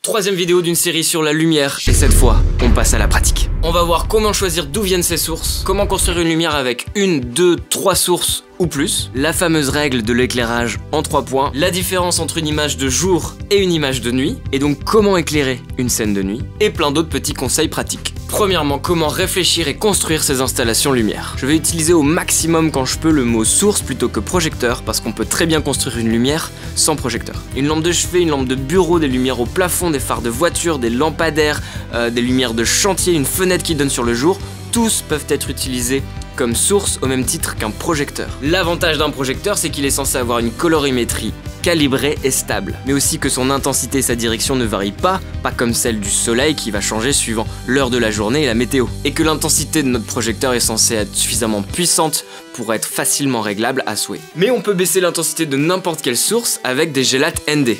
Troisième vidéo d'une série sur la lumière, et cette fois, on passe à la pratique. On va voir comment choisir d'où viennent ces sources, comment construire une lumière avec 1, 2, 3 sources ou plus, la fameuse règle de l'éclairage en 3 points, la différence entre une image de jour et une image de nuit, et donc comment éclairer une scène de nuit, et plein d'autres petits conseils pratiques. Premièrement, comment réfléchir et construire ces installations lumière. Je vais utiliser au maximum quand je peux le mot source plutôt que projecteur parce qu'on peut très bien construire une lumière sans projecteur. Une lampe de chevet, une lampe de bureau, des lumières au plafond, des phares de voiture, des lampadaires, des lumières de chantier, une fenêtre qui donne sur le jour, tous peuvent être utilisés comme source au même titre qu'un projecteur. L'avantage d'un projecteur, c'est qu'il est censé avoir une colorimétrie calibrée et stable, mais aussi que son intensité et sa direction ne varient pas comme celle du soleil qui va changer suivant l'heure de la journée et la météo, et que l'intensité de notre projecteur est censée être suffisamment puissante pour être facilement réglable à souhait. Mais on peut baisser l'intensité de n'importe quelle source avec des gélates ND,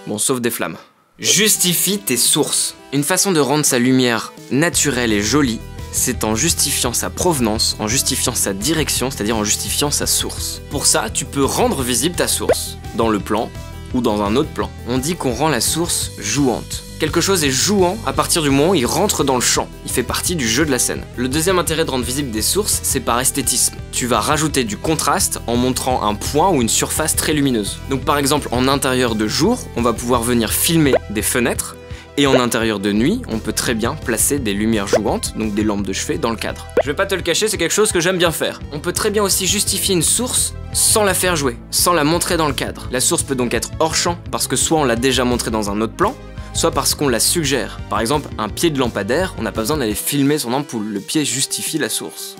bon sauf des flammes. Justifie tes sources. Une façon de rendre sa lumière naturelle et jolie, c'est en justifiant sa provenance, en justifiant sa direction, c'est-à-dire en justifiant sa source. Pour ça, tu peux rendre visible ta source, dans le plan ou dans un autre plan. On dit qu'on rend la source jouante. Quelque chose est jouant à partir du moment où il rentre dans le champ, il fait partie du jeu de la scène. Le deuxième intérêt de rendre visible des sources, c'est par esthétisme. Tu vas rajouter du contraste en montrant un point ou une surface très lumineuse. Donc par exemple, en intérieur de jour, on va pouvoir venir filmer des fenêtres, et en intérieur de nuit, on peut très bien placer des lumières jouantes, donc des lampes de chevet, dans le cadre. Je vais pas te le cacher, c'est quelque chose que j'aime bien faire. On peut très bien aussi justifier une source sans la faire jouer, sans la montrer dans le cadre. La source peut donc être hors champ, parce que soit on l'a déjà montrée dans un autre plan, soit parce qu'on la suggère. Par exemple, un pied de lampadaire, on n'a pas besoin d'aller filmer son ampoule, le pied justifie la source.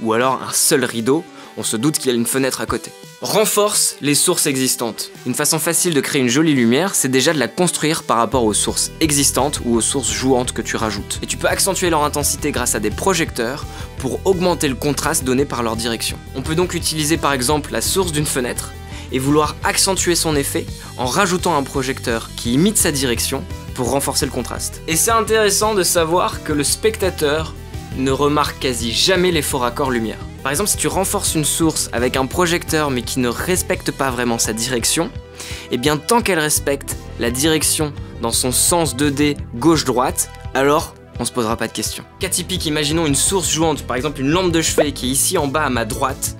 Ou alors un seul rideau, on se doute qu'il y a une fenêtre à côté. Renforce les sources existantes. Une façon facile de créer une jolie lumière, c'est déjà de la construire par rapport aux sources existantes ou aux sources jouantes que tu rajoutes. Et tu peux accentuer leur intensité grâce à des projecteurs pour augmenter le contraste donné par leur direction. On peut donc utiliser par exemple la source d'une fenêtre et vouloir accentuer son effet en rajoutant un projecteur qui imite sa direction pour renforcer le contraste. Et c'est intéressant de savoir que le spectateur ne remarque quasi jamais les faux raccords lumière. Par exemple, si tu renforces une source avec un projecteur mais qui ne respecte pas vraiment sa direction, eh bien tant qu'elle respecte la direction dans son sens 2D gauche-droite, alors on se posera pas de questions. Cas typique, imaginons une source jouante, par exemple une lampe de chevet qui est ici en bas à ma droite,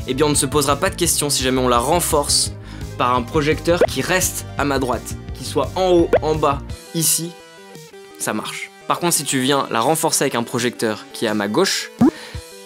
eh bien on ne se posera pas de questions si jamais on la renforce par un projecteur qui reste à ma droite, qu'il soit en haut, en bas, ici, ça marche. Par contre, si tu viens la renforcer avec un projecteur qui est à ma gauche,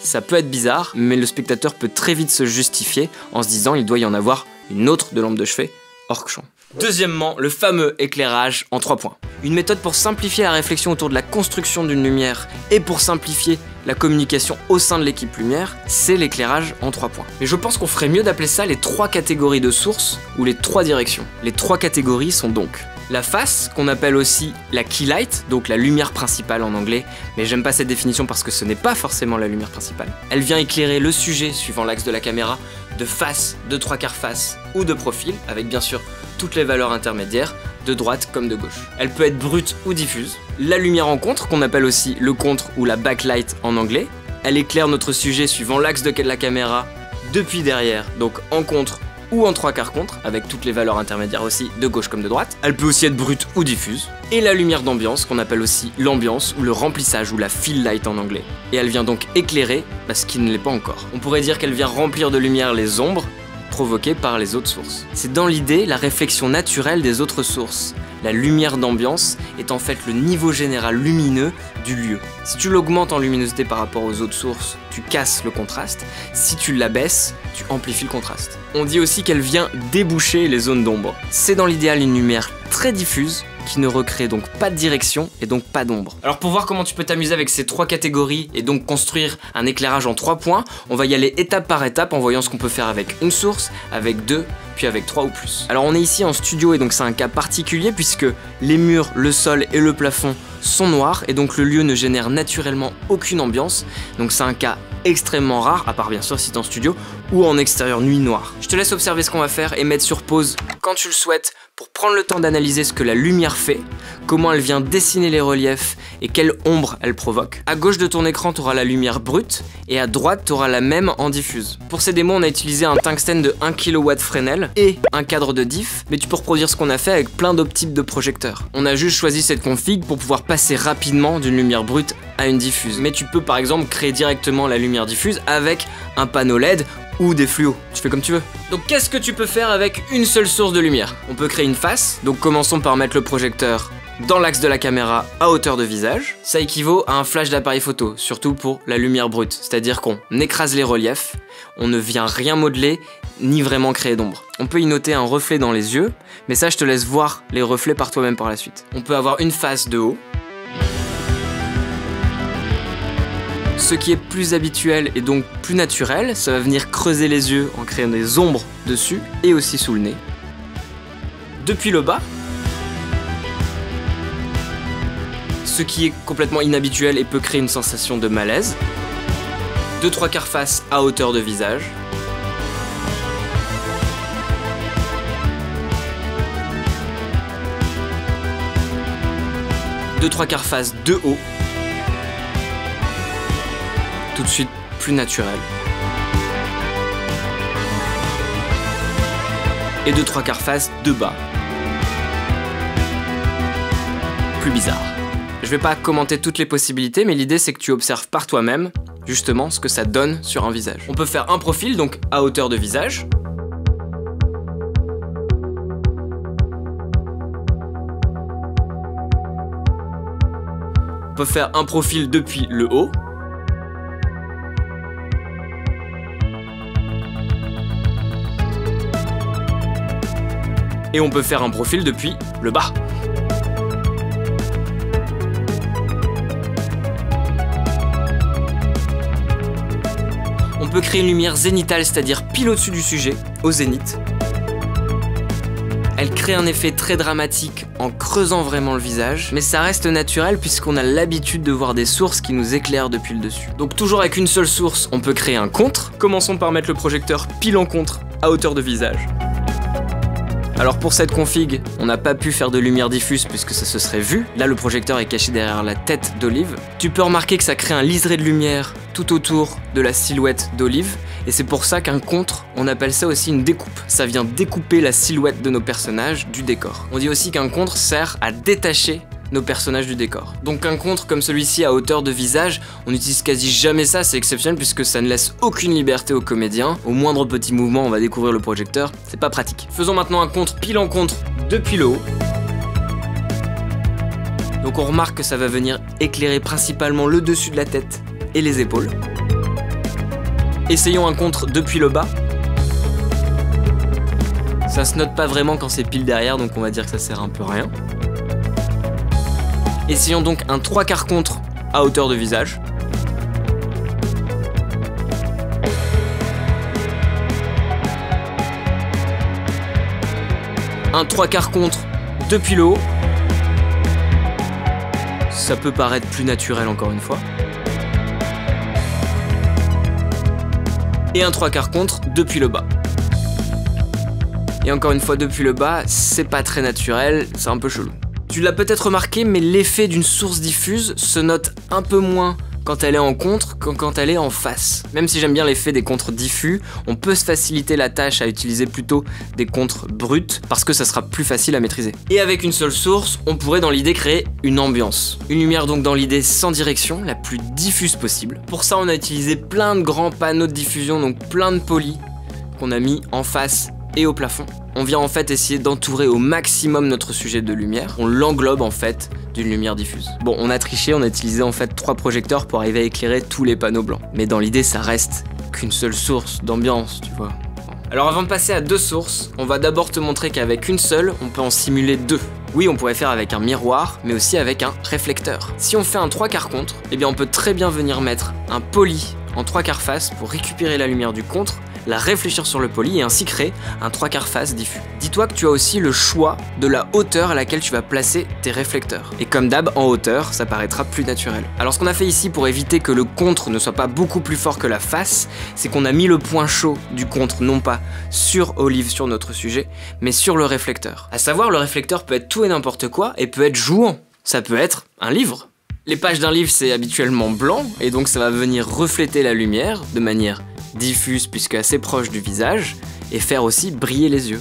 ça peut être bizarre, mais le spectateur peut très vite se justifier en se disant il doit y en avoir une autre de lampe de chevet hors champ. Deuxièmement, le fameux éclairage en 3 points. Une méthode pour simplifier la réflexion autour de la construction d'une lumière et pour simplifier la communication au sein de l'équipe lumière, c'est l'éclairage en 3 points. Mais je pense qu'on ferait mieux d'appeler ça les 3 catégories de sources ou les 3 directions. Les 3 catégories sont donc la face, qu'on appelle aussi la key light, donc la lumière principale en anglais, mais j'aime pas cette définition parce que ce n'est pas forcément la lumière principale. Elle vient éclairer le sujet suivant l'axe de la caméra, de face, de 3/4 face ou de profil, avec bien sûr toutes les valeurs intermédiaires, de droite comme de gauche. Elle peut être brute ou diffuse. La lumière en contre, qu'on appelle aussi le contre ou la backlight en anglais, elle éclaire notre sujet suivant l'axe de la caméra depuis derrière, donc en contre ou en 3/4 contre, avec toutes les valeurs intermédiaires aussi, de gauche comme de droite. Elle peut aussi être brute ou diffuse. Et la lumière d'ambiance, qu'on appelle aussi l'ambiance, ou le remplissage, ou la fill light en anglais. Et elle vient donc éclairer, parce qu'il ne l'est pas encore. On pourrait dire qu'elle vient remplir de lumière les ombres, provoquées par les autres sources. C'est dans l'idée la réflexion naturelle des autres sources. La lumière d'ambiance est en fait le niveau général lumineux du lieu. Si tu l'augmentes en luminosité par rapport aux autres sources, tu casses le contraste. Si tu l'abaisses, tu amplifies le contraste. On dit aussi qu'elle vient déboucher les zones d'ombre. C'est dans l'idéal une lumière très diffuse qui ne recrée donc pas de direction et donc pas d'ombre. Alors pour voir comment tu peux t'amuser avec ces 3 catégories et donc construire un éclairage en 3 points, on va y aller étape par étape en voyant ce qu'on peut faire avec une source, avec 2, puis avec 3 ou plus. Alors on est ici en studio et donc c'est un cas particulier puisque les murs, le sol et le plafond sont noirs et donc le lieu ne génère naturellement aucune ambiance. Donc c'est un cas extrêmement rare, à part bien sûr si t'es en studio ou en extérieur nuit noire. Je te laisse observer ce qu'on va faire et mettre sur pause quand tu le souhaites pour prendre le temps d'analyser ce que la lumière fait, comment elle vient dessiner les reliefs et quelle ombre elle provoque. À gauche de ton écran, tu auras la lumière brute et à droite, tu auras la même en diffuse. Pour ces démos, on a utilisé un tungstène de 1 kW Fresnel et un cadre de diff, mais tu peux reproduire ce qu'on a fait avec plein d'autres types de projecteurs. On a juste choisi cette config pour pouvoir passer rapidement d'une lumière brute à une diffuse. Mais tu peux par exemple créer directement la lumière diffuse avec un panneau LED ou des fluos, tu fais comme tu veux. Donc qu'est-ce que tu peux faire avec une seule source de lumière? On peut créer une face, donc commençons par mettre le projecteur dans l'axe de la caméra à hauteur de visage. Ça équivaut à un flash d'appareil photo, surtout pour la lumière brute, c'est-à-dire qu'on écrase les reliefs, on ne vient rien modeler, ni vraiment créer d'ombre. On peut y noter un reflet dans les yeux, mais ça je te laisse voir les reflets par toi-même par la suite. On peut avoir une face de haut. Ce qui est plus habituel et donc plus naturel, ça va venir creuser les yeux en créant des ombres dessus et aussi sous le nez. Depuis le bas, ce qui est complètement inhabituel et peut créer une sensation de malaise. 2/3 face à hauteur de visage. Deux trois quarts face de haut. Tout de suite plus naturel. Et 2/3 face de bas. Plus bizarre. Je vais pas commenter toutes les possibilités, mais l'idée c'est que tu observes par toi-même, justement, ce que ça donne sur un visage. On peut faire un profil, donc à hauteur de visage. On peut faire un profil depuis le haut. Et on peut faire un profil depuis le bas. On peut créer une lumière zénitale, c'est-à-dire pile au-dessus du sujet, au zénith. Elle crée un effet très dramatique en creusant vraiment le visage, mais ça reste naturel puisqu'on a l'habitude de voir des sources qui nous éclairent depuis le dessus. Donc toujours avec une seule source, on peut créer un contre. Commençons par mettre le projecteur pile en contre, à hauteur de visage. Alors pour cette config, on n'a pas pu faire de lumière diffuse puisque ça se serait vu. Là, le projecteur est caché derrière la tête d'Olive. Tu peux remarquer que ça crée un liseré de lumière tout autour de la silhouette d'Olive. Et c'est pour ça qu'un contre, on appelle ça aussi une découpe. Ça vient découper la silhouette de nos personnages du décor. On dit aussi qu'un contre sert à détacher nos personnages du décor. Donc un contre comme celui-ci à hauteur de visage, on n'utilise quasi jamais ça, c'est exceptionnel puisque ça ne laisse aucune liberté aux comédiens. Au moindre petit mouvement, on va découvrir le projecteur, c'est pas pratique. Faisons maintenant un contre pile en contre depuis le haut. Donc on remarque que ça va venir éclairer principalement le dessus de la tête et les épaules. Essayons un contre depuis le bas. Ça se note pas vraiment quand c'est pile derrière, donc on va dire que ça sert un peu à rien. Essayons donc un 3/4 contre à hauteur de visage. Un 3/4 contre depuis le haut. Ça peut paraître plus naturel encore une fois. Et un 3/4 contre depuis le bas. Et encore une fois depuis le bas, c'est pas très naturel, c'est un peu chelou. Tu l'as peut-être remarqué, mais l'effet d'une source diffuse se note un peu moins quand elle est en contre que quand elle est en face. Même si j'aime bien l'effet des contres diffus, on peut se faciliter la tâche à utiliser plutôt des contres bruts parce que ça sera plus facile à maîtriser. Et avec une seule source, on pourrait dans l'idée créer une ambiance. Une lumière donc dans l'idée sans direction, la plus diffuse possible. Pour ça, on a utilisé plein de grands panneaux de diffusion, donc plein de polis qu'on a mis en face et au plafond. On vient en fait essayer d'entourer au maximum notre sujet de lumière. On l'englobe en fait d'une lumière diffuse. Bon, on a triché, on a utilisé en fait 3 projecteurs pour arriver à éclairer tous les panneaux blancs. Mais dans l'idée, ça reste qu'une seule source d'ambiance, tu vois. Alors avant de passer à 2 sources, on va d'abord te montrer qu'avec une seule, on peut en simuler 2. Oui, on pourrait faire avec un miroir, mais aussi avec un réflecteur. Si on fait un 3/4 contre, eh bien on peut très bien venir mettre un poli en 3/4 face pour récupérer la lumière du contre, la réfléchir sur le poly et ainsi créer un 3/4 face diffus. Dis-toi que tu as aussi le choix de la hauteur à laquelle tu vas placer tes réflecteurs. Et comme d'hab, en hauteur, ça paraîtra plus naturel. Alors ce qu'on a fait ici pour éviter que le contre ne soit pas beaucoup plus fort que la face, c'est qu'on a mis le point chaud du contre non pas sur Olive, sur notre sujet, mais sur le réflecteur. À savoir, le réflecteur peut être tout et n'importe quoi et peut être jouant. Ça peut être un livre. Les pages d'un livre, c'est habituellement blanc, et donc ça va venir refléter la lumière de manière diffuse puisque assez proche du visage, et faire aussi briller les yeux.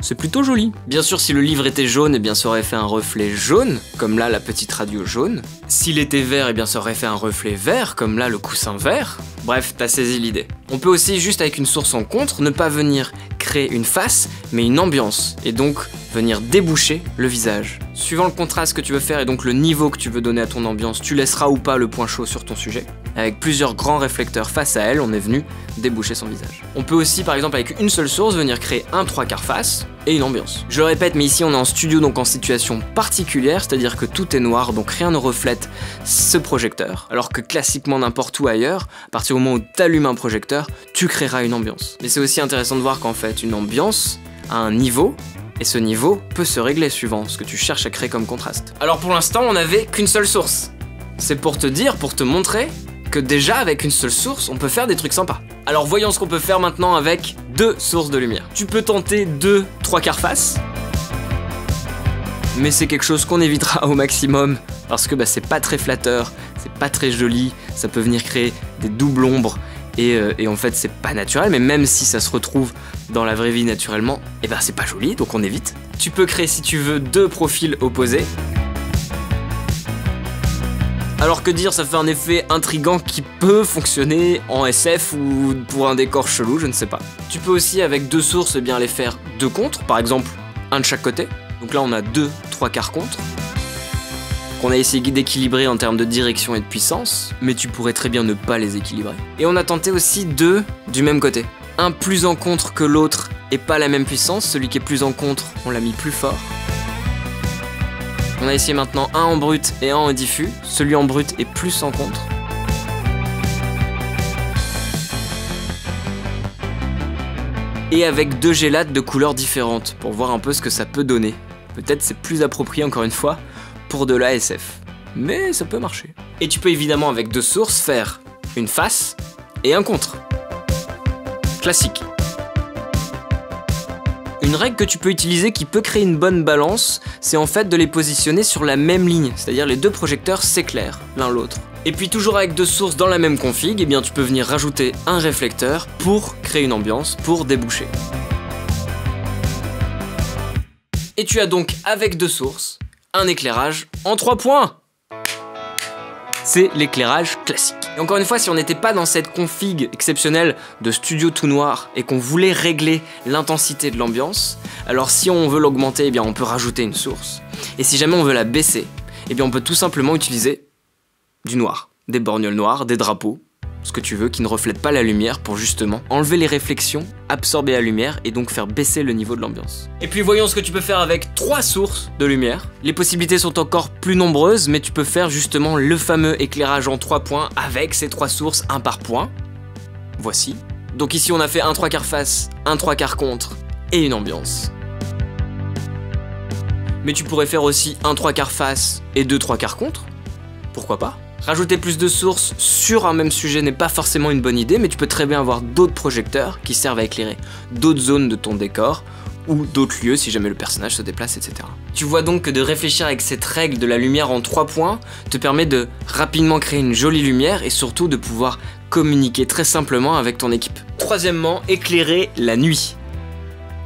C'est plutôt joli. Bien sûr, si le livre était jaune, eh bien ça aurait fait un reflet jaune, comme là la petite radio jaune. S'il était vert, eh bien ça aurait fait un reflet vert, comme là le coussin vert. Bref, t'as saisi l'idée. On peut aussi, juste avec une source en contre, ne pas venir créer une face, mais une ambiance, et donc venir déboucher le visage. Suivant le contraste que tu veux faire et donc le niveau que tu veux donner à ton ambiance, tu laisseras ou pas le point chaud sur ton sujet. Avec plusieurs grands réflecteurs face à elle, on est venu déboucher son visage. On peut aussi, par exemple, avec une seule source, venir créer un 3/4 face et une ambiance. Je le répète, mais ici on est en studio, donc en situation particulière, c'est-à-dire que tout est noir, donc rien ne reflète ce projecteur. Alors que classiquement n'importe où ailleurs, à partir du moment où tu allumes un projecteur, tu créeras une ambiance. Mais c'est aussi intéressant de voir qu'en fait, une ambiance a un niveau, et ce niveau peut se régler suivant ce que tu cherches à créer comme contraste. Alors pour l'instant, on n'avait qu'une seule source. C'est pour te dire, pour te montrer que déjà avec une seule source, on peut faire des trucs sympas. Alors voyons ce qu'on peut faire maintenant avec deux sources de lumière. Tu peux tenter deux 3/4 faces, mais c'est quelque chose qu'on évitera au maximum parce que c'est pas très flatteur, c'est pas très joli, ça peut venir créer des doubles ombres et en fait c'est pas naturel, mais même si ça se retrouve dans la vraie vie naturellement, c'est pas joli, donc on évite. Tu peux créer si tu veux deux profils opposés. Alors que dire, ça fait un effet intriguant qui peut fonctionner en SF ou pour un décor chelou, je ne sais pas. Tu peux aussi avec deux sources les faire deux contres, par exemple un de chaque côté. Donc là on a deux 3/4 contres qu'on a essayé d'équilibrer en termes de direction et de puissance, mais tu pourrais très bien ne pas les équilibrer. Et on a tenté aussi deux du même côté. Un plus en contre que l'autre et pas la même puissance, celui qui est plus en contre, on l'a mis plus fort. On a essayé maintenant un en brut et un en diffus. Celui en brut est plus en contre. Et avec deux gélates de couleurs différentes pour voir un peu ce que ça peut donner. Peut-être c'est plus approprié encore une fois pour de l'ASF. Mais ça peut marcher. Et tu peux évidemment avec deux sources faire une face et un contre. Classique. Une règle que tu peux utiliser qui peut créer une bonne balance, c'est en fait de les positionner sur la même ligne, c'est-à-dire les deux projecteurs s'éclairent l'un l'autre. Et puis toujours avec deux sources dans la même config, tu peux venir rajouter un réflecteur pour créer une ambiance, pour déboucher. Et tu as donc avec deux sources, un éclairage en 3 points. C'est l'éclairage classique. Et encore une fois, si on n'était pas dans cette config exceptionnelle de studio tout noir et qu'on voulait régler l'intensité de l'ambiance, alors si on veut l'augmenter, on peut rajouter une source. Et si jamais on veut la baisser, on peut tout simplement utiliser du noir, des borgnoles noires, des drapeaux, ce que tu veux, qui ne reflètent pas la lumière pour justement enlever les réflexions, absorber la lumière et donc faire baisser le niveau de l'ambiance. Et puis voyons ce que tu peux faire avec 3 sources de lumière. Les possibilités sont encore plus nombreuses, mais tu peux faire justement le fameux éclairage en 3 points avec ces 3 sources, un par point. Voici. Donc ici on a fait un 3/4 face, un 3/4 contre et une ambiance. Mais tu pourrais faire aussi un 3/4 face et 2 3/4 contre. Pourquoi pas ? Rajouter plus de sources sur un même sujet n'est pas forcément une bonne idée, mais tu peux très bien avoir d'autres projecteurs qui servent à éclairer d'autres zones de ton décor ou d'autres lieux si jamais le personnage se déplace, etc. Tu vois donc que de réfléchir avec cette règle de la lumière en 3 points te permet de rapidement créer une jolie lumière et surtout de pouvoir communiquer très simplement avec ton équipe. Troisièmement, éclairer la nuit.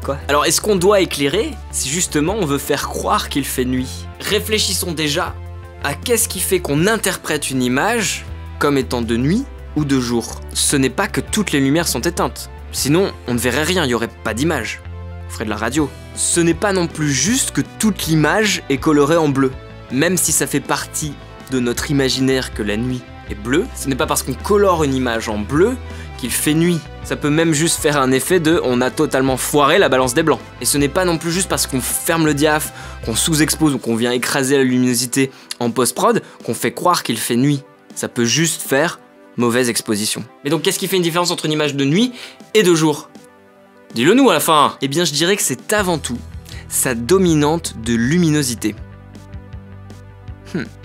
Quoi ? Alors est-ce qu'on doit éclairer si justement on veut faire croire qu'il fait nuit ? Réfléchissons déjà à qu'est-ce qui fait qu'on interprète une image comme étant de nuit ou de jour. Ce n'est pas que toutes les lumières sont éteintes. Sinon, on ne verrait rien, il n'y aurait pas d'image. On ferait de la radio. Ce n'est pas non plus juste que toute l'image est colorée en bleu. Même si ça fait partie de notre imaginaire que la nuit est bleue, ce n'est pas parce qu'on colore une image en bleu qu'il fait nuit. Ça peut même juste faire un effet de on a totalement foiré la balance des blancs. Et ce n'est pas non plus juste parce qu'on ferme le diaph, qu'on sous-expose ou qu'on vient écraser la luminosité en post-prod qu'on fait croire qu'il fait nuit. Ça peut juste faire mauvaise exposition. Mais donc qu'est-ce qui fait une différence entre une image de nuit et de jour? Dis-le nous à la fin. Eh bien je dirais que c'est avant tout sa dominante de luminosité.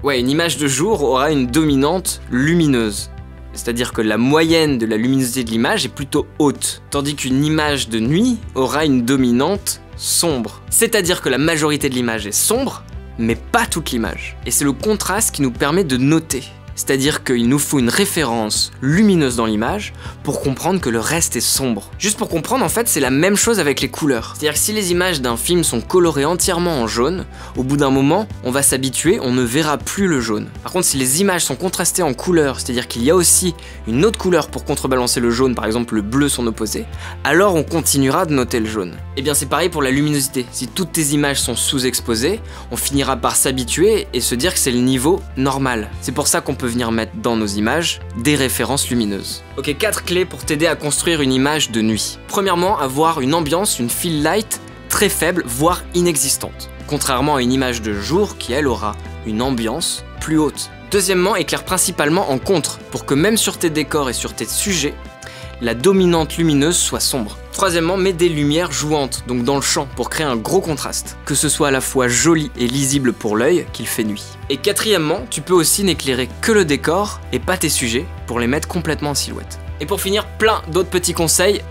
Ouais, une image de jour aura une dominante lumineuse. C'est-à-dire que la moyenne de la luminosité de l'image est plutôt haute, tandis qu'une image de nuit aura une dominante sombre. C'est-à-dire que la majorité de l'image est sombre, mais pas toute l'image. Et c'est le contraste qui nous permet de noter. C'est-à-dire qu'il nous faut une référence lumineuse dans l'image pour comprendre que le reste est sombre. Juste pour comprendre, en fait, c'est la même chose avec les couleurs. C'est-à-dire que si les images d'un film sont colorées entièrement en jaune, au bout d'un moment, on va s'habituer, on ne verra plus le jaune. Par contre, si les images sont contrastées en couleurs, c'est-à-dire qu'il y a aussi une autre couleur pour contrebalancer le jaune, par exemple le bleu son opposé, alors on continuera de noter le jaune. Et bien c'est pareil pour la luminosité. Si toutes tes images sont sous-exposées, on finira par s'habituer et se dire que c'est le niveau normal. C'est pour ça qu'on peut venir mettre dans nos images des références lumineuses. Ok, 4 clés pour t'aider à construire une image de nuit. Premièrement, avoir une ambiance, une fill light très faible, voire inexistante. Contrairement à une image de jour qui, elle, aura une ambiance plus haute. Deuxièmement, éclaire principalement en contre, pour que même sur tes décors et sur tes sujets, la dominante lumineuse soit sombre. Troisièmement, mets des lumières jouantes, donc dans le champ, pour créer un gros contraste, que ce soit à la fois joli et lisible pour l'œil qu'il fait nuit. Et quatrièmement, tu peux aussi n'éclairer que le décor et pas tes sujets, pour les mettre complètement en silhouette. Et pour finir, plein d'autres petits conseils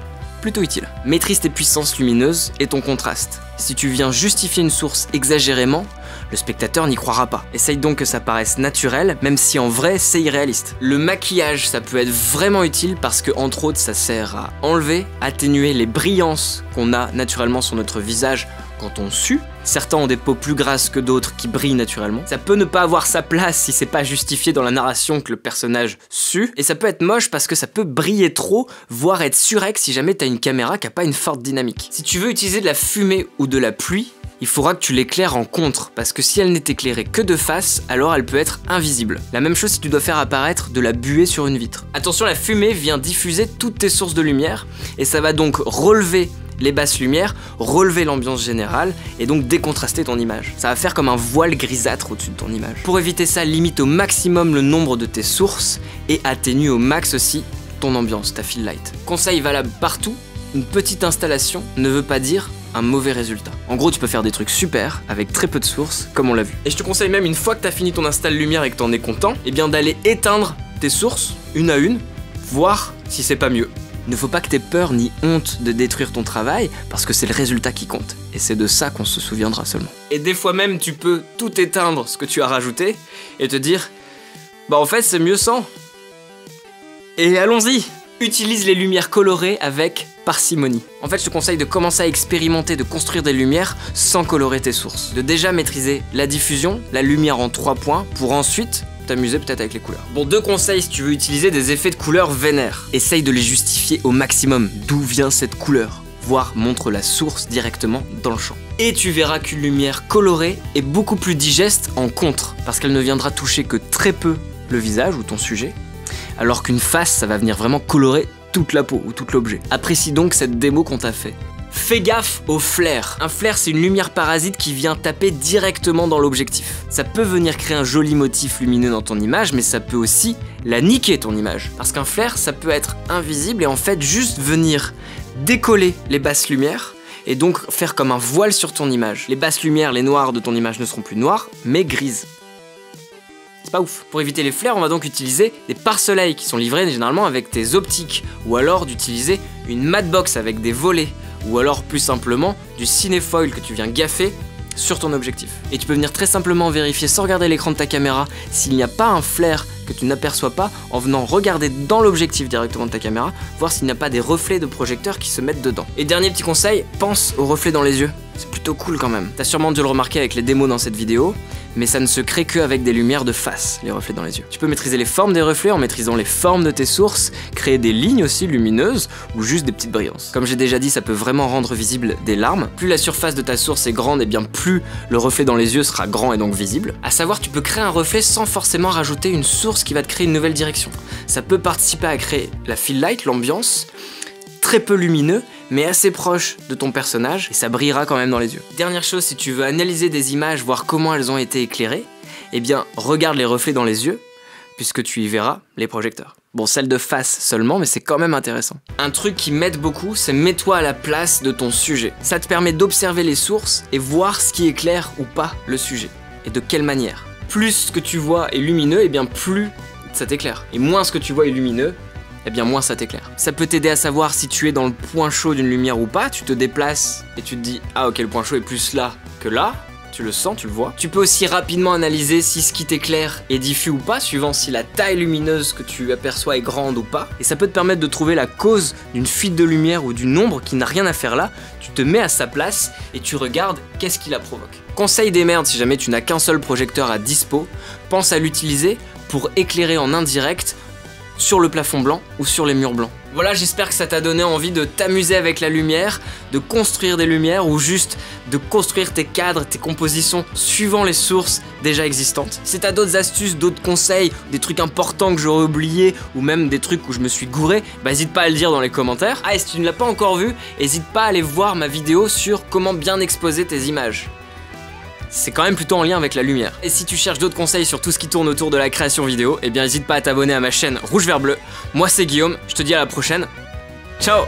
plutôt utiles. Maîtrise tes puissances lumineuses et ton contraste. Si tu viens justifier une source exagérément, le spectateur n'y croira pas. Essaye donc que ça paraisse naturel, même si en vrai c'est irréaliste. Le maquillage, ça peut être vraiment utile parce que entre autres ça sert à enlever, atténuer les brillances qu'on a naturellement sur notre visage quand on sue. Certains ont des peaux plus grasses que d'autres qui brillent naturellement. Ça peut ne pas avoir sa place si c'est pas justifié dans la narration que le personnage sue. Et ça peut être moche parce que ça peut briller trop, voire être surex si jamais t'as une caméra qui a pas une forte dynamique. Si tu veux utiliser de la fumée ou de la pluie, il faudra que tu l'éclaires en contre, parce que si elle n'est éclairée que de face, alors elle peut être invisible. La même chose si tu dois faire apparaître de la buée sur une vitre. Attention, la fumée vient diffuser toutes tes sources de lumière, et ça va donc relever les basses lumières, relever l'ambiance générale, et donc décontraster ton image. Ça va faire comme un voile grisâtre au-dessus de ton image. Pour éviter ça, limite au maximum le nombre de tes sources, et atténue au max aussi ton ambiance, ta fill light. Conseil valable partout, une petite installation ne veut pas dire un mauvais résultat. En gros, tu peux faire des trucs super avec très peu de sources, comme on l'a vu. Et je te conseille même, une fois que tu as fini ton install lumière et que tu en es content, eh bien d'aller éteindre tes sources, une à une, voir si c'est pas mieux. Il ne faut pas que tu aies peur ni honte de détruire ton travail, parce que c'est le résultat qui compte. Et c'est de ça qu'on se souviendra seulement. Et des fois même, tu peux tout éteindre ce que tu as rajouté, et te dire, bah en fait c'est mieux sans. Et allons-y! Utilise les lumières colorées avec parcimonie. En fait, je te conseille de commencer à expérimenter, de construire des lumières sans colorer tes sources. De déjà maîtriser la diffusion, la lumière en 3 points, pour ensuite t'amuser peut-être avec les couleurs. Bon, 2 conseils si tu veux utiliser des effets de couleurs vénères. Essaye de les justifier au maximum. D'où vient cette couleur? Voire montre la source directement dans le champ. Et tu verras qu'une lumière colorée est beaucoup plus digeste en contre, parce qu'elle ne viendra toucher que très peu le visage ou ton sujet, alors qu'une face, ça va venir vraiment colorer toute la peau ou tout l'objet. Apprécie donc cette démo qu'on t'a fait. Fais gaffe au flair. Un flair, c'est une lumière parasite qui vient taper directement dans l'objectif. Ça peut venir créer un joli motif lumineux dans ton image, mais ça peut aussi la niquer ton image. Parce qu'un flair, ça peut être invisible et en fait juste venir décoller les basses lumières et donc faire comme un voile sur ton image. Les basses lumières, les noirs de ton image ne seront plus noirs, mais grises. C'est pas ouf. Pour éviter les flares, on va donc utiliser des pare-soleil qui sont livrés généralement avec tes optiques, ou alors d'utiliser une matte box avec des volets, ou alors plus simplement du cinéfoil que tu viens gaffer sur ton objectif. Et tu peux venir très simplement vérifier sans regarder l'écran de ta caméra s'il n'y a pas un flare que tu n'aperçois pas en venant regarder dans l'objectif directement de ta caméra, voir s'il n'y a pas des reflets de projecteur qui se mettent dedans. Et dernier petit conseil, pense aux reflets dans les yeux. C'est plutôt cool quand même. T'as sûrement dû le remarquer avec les démos dans cette vidéo, mais ça ne se crée qu'avec des lumières de face, les reflets dans les yeux. Tu peux maîtriser les formes des reflets en maîtrisant les formes de tes sources, créer des lignes aussi lumineuses ou juste des petites brillances. Comme j'ai déjà dit, ça peut vraiment rendre visible des larmes. Plus la surface de ta source est grande, et bien plus le reflet dans les yeux sera grand et donc visible. À savoir, tu peux créer un reflet sans forcément rajouter une source qui va te créer une nouvelle direction. Ça peut participer à créer la fill light, l'ambiance, très peu lumineux, mais assez proche de ton personnage, et ça brillera quand même dans les yeux. Dernière chose, si tu veux analyser des images, voir comment elles ont été éclairées, eh bien, regarde les reflets dans les yeux, puisque tu y verras les projecteurs. Bon, celle de face seulement, mais c'est quand même intéressant. Un truc qui m'aide beaucoup, c'est mets-toi à la place de ton sujet. Ça te permet d'observer les sources et voir ce qui éclaire ou pas le sujet. Et de quelle manière. Plus ce que tu vois est lumineux, et bien plus ça t'éclaire. Et moins ce que tu vois est lumineux, et bien moins ça t'éclaire. Ça peut t'aider à savoir si tu es dans le point chaud d'une lumière ou pas. Tu te déplaces et tu te dis « Ah ok, le point chaud est plus là que là ». Tu le sens, tu le vois. Tu peux aussi rapidement analyser si ce qui t'éclaire est diffus ou pas, suivant si la taille lumineuse que tu aperçois est grande ou pas. Et ça peut te permettre de trouver la cause d'une fuite de lumière ou d'une ombre qui n'a rien à faire là. Tu te mets à sa place et tu regardes qu'est-ce qui la provoque. Conseil des merdes, si jamais tu n'as qu'un seul projecteur à dispo, pense à l'utiliser pour éclairer en indirect sur le plafond blanc ou sur les murs blancs. Voilà, j'espère que ça t'a donné envie de t'amuser avec la lumière, de construire des lumières ou juste de construire tes cadres, tes compositions suivant les sources déjà existantes. Si t'as d'autres astuces, d'autres conseils, des trucs importants que j'aurais oubliés ou même des trucs où je me suis gouré, bah n'hésite pas à le dire dans les commentaires. Ah, et si tu ne l'as pas encore vu, n'hésite pas à aller voir ma vidéo sur comment bien exposer tes images. C'est quand même plutôt en lien avec la lumière. Et si tu cherches d'autres conseils sur tout ce qui tourne autour de la création vidéo, eh bien n'hésite pas à t'abonner à ma chaîne Rouge Vert Bleu. Moi c'est Guillaume, je te dis à la prochaine. Ciao!